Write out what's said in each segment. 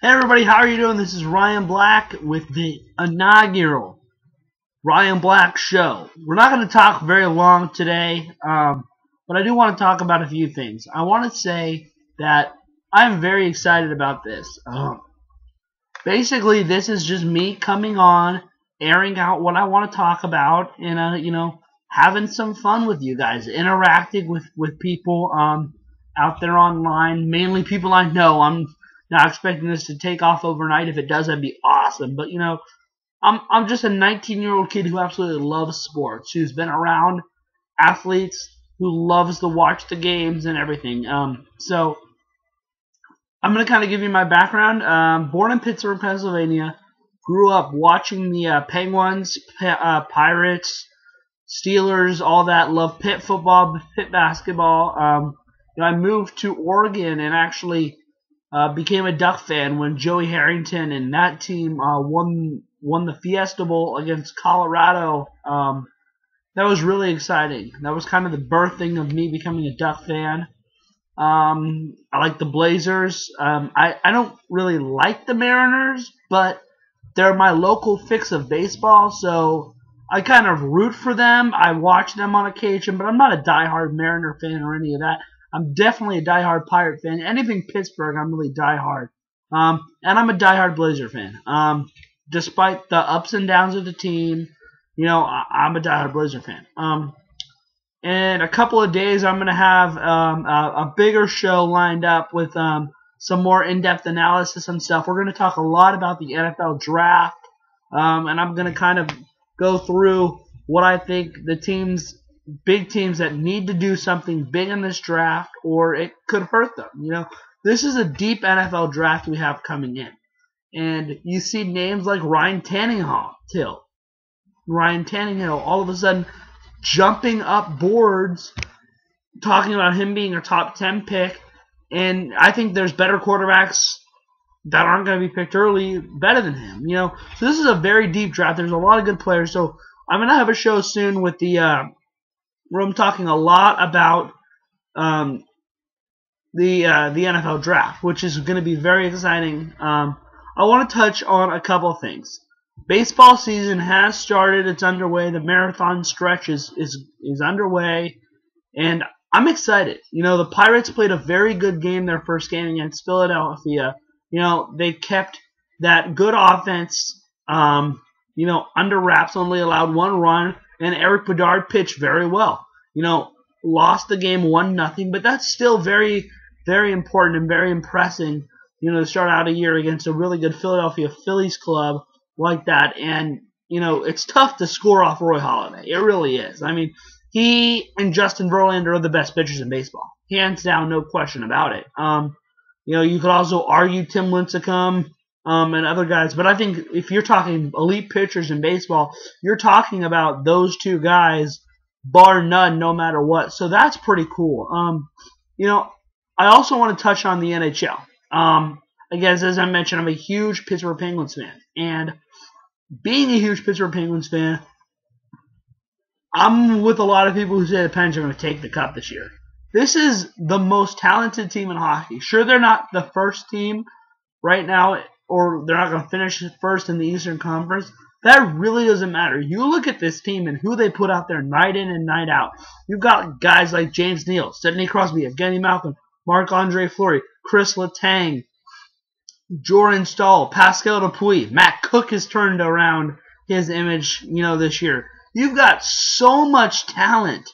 Hey everybody, how are you doing? This is Ryan Black with the inaugural Ryan Black Show. We're not going to talk very long today, but I do want to talk about a few things. I want to say that I'm very excited about this. Basically, this is just me coming on, airing out what I want to talk about, and having some fun with you guys, interacting with people out there online, mainly people I know. I'm not expecting this to take off overnight. If it does, that'd be awesome. But I'm just a 19-year-old kid who absolutely loves sports, who's been around athletes, who loves to watch the games and everything. So I'm gonna kind of give you my background. Born in Pittsburgh, Pennsylvania, grew up watching the Penguins, Pirates, Steelers, all that. Love Pitt football, Pitt basketball. I moved to Oregon and actually became a Duck fan when Joey Harrington and that team won the Fiesta Bowl against Colorado. That was really exciting. That was kind of the birthing of me becoming a Duck fan. I like the Blazers. I don't really like the Mariners, but they're my local fix of baseball, so I kind of root for them. I watch them on occasion, but I'm not a diehard Mariner fan or any of that. I'm definitely a diehard Pirate fan. Anything Pittsburgh, I'm really diehard. And I'm a diehard Blazer fan. Despite the ups and downs of the team, I'm a diehard Blazer fan. In a couple of days, I'm going to have a bigger show lined up with some more in-depth analysis and stuff. We're going to talk a lot about the NFL draft, and I'm going to kind of go through what I think the big teams that need to do something big in this draft, or it could hurt them. This is a deep NFL draft we have coming in, and you see names like Ryan Tannehill, all of a sudden jumping up boards, talking about him being a top 10 pick, and I think there's better quarterbacks that aren't going to be picked early better than him. So this is a very deep draft. There's a lot of good players. So I'm going to have a show soon with where I'm talking a lot about the NFL draft, which is going to be very exciting. I want to touch on a couple of things. Baseball season has started. It's underway. The marathon stretch is underway, and I'm excited. The Pirates played a very good game, their first game against Philadelphia. They kept that good offense, under wraps, only allowed one run, and Eric Bedard pitched very well. Lost the game 1-0, but that's still very, very important and very impressive, to start out a year against a really good Philadelphia Phillies club like that. And, it's tough to score off Roy Halladay. It really is. I mean, he and Justin Verlander are the best pitchers in baseball. Hands down, no question about it. You could also argue Tim Lincecum and other guys, but I think if you're talking elite pitchers in baseball, you're talking about those two guys, bar none, no matter what. So that's pretty cool. I also want to touch on the NHL. Again, as I mentioned, I'm a huge Pittsburgh Penguins fan, and being a huge Pittsburgh Penguins fan, I'm with a lot of people who say the Penguins are going to take the cup this year. This is the most talented team in hockey. Sure, they're not the first team right now, or they're not going to finish first in the Eastern Conference. That really doesn't matter. You look at this team and who they put out there night in and night out. You've got guys like James Neal, Sidney Crosby, Evgeny Malkin, Marc-Andre Fleury, Chris Letang, Jordan Staal, Pascal Dupuis. Matt Cook has turned around his image, this year. You've got so much talent.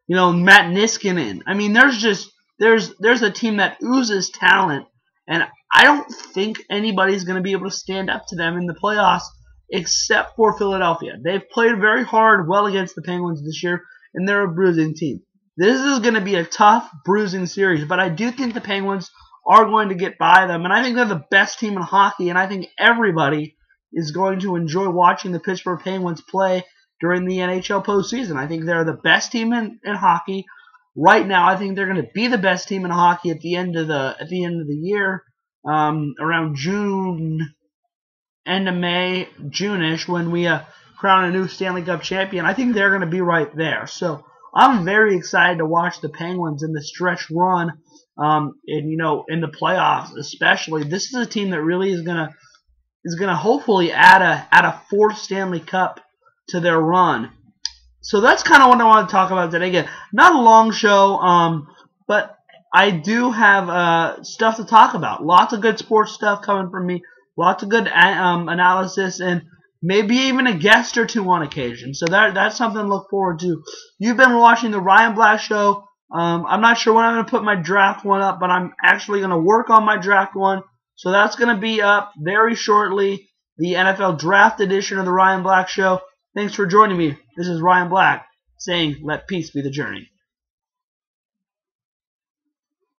Matt Niskanen. I mean, there's a team that oozes talent, and I don't think anybody's going to be able to stand up to them in the playoffs except for Philadelphia. They've played very hard, well against the Penguins this year, and they're a bruising team. This is going to be a tough, bruising series, but I do think the Penguins are going to get by them, and I think they're the best team in hockey, and I think everybody is going to enjoy watching the Pittsburgh Penguins play during the NHL postseason. I think they're the best team in hockey right now. I think they're going to be the best team in hockey at the end of the year, around June, end of May, June-ish, when we crown a new Stanley Cup champion. I think they're going to be right there. So I'm very excited to watch the Penguins in the stretch run And in the playoffs, especially, this is a team that really is gonna hopefully add a fourth Stanley Cup to their run. So that's kind of what I want to talk about today. Again, not a long show, but I do have stuff to talk about. Lots of good sports stuff coming from me. Lots of good analysis, and maybe even a guest or two on occasion. So that's something to look forward to. You've been watching the Ryan Black Show. I'm not sure when I'm going to put my draft one up, but I'm actually going to work on my draft one. So that's going to be up very shortly. The NFL Draft Edition of the Ryan Black Show. Thanks for joining me. This is Ryan Black saying, let peace be the journey.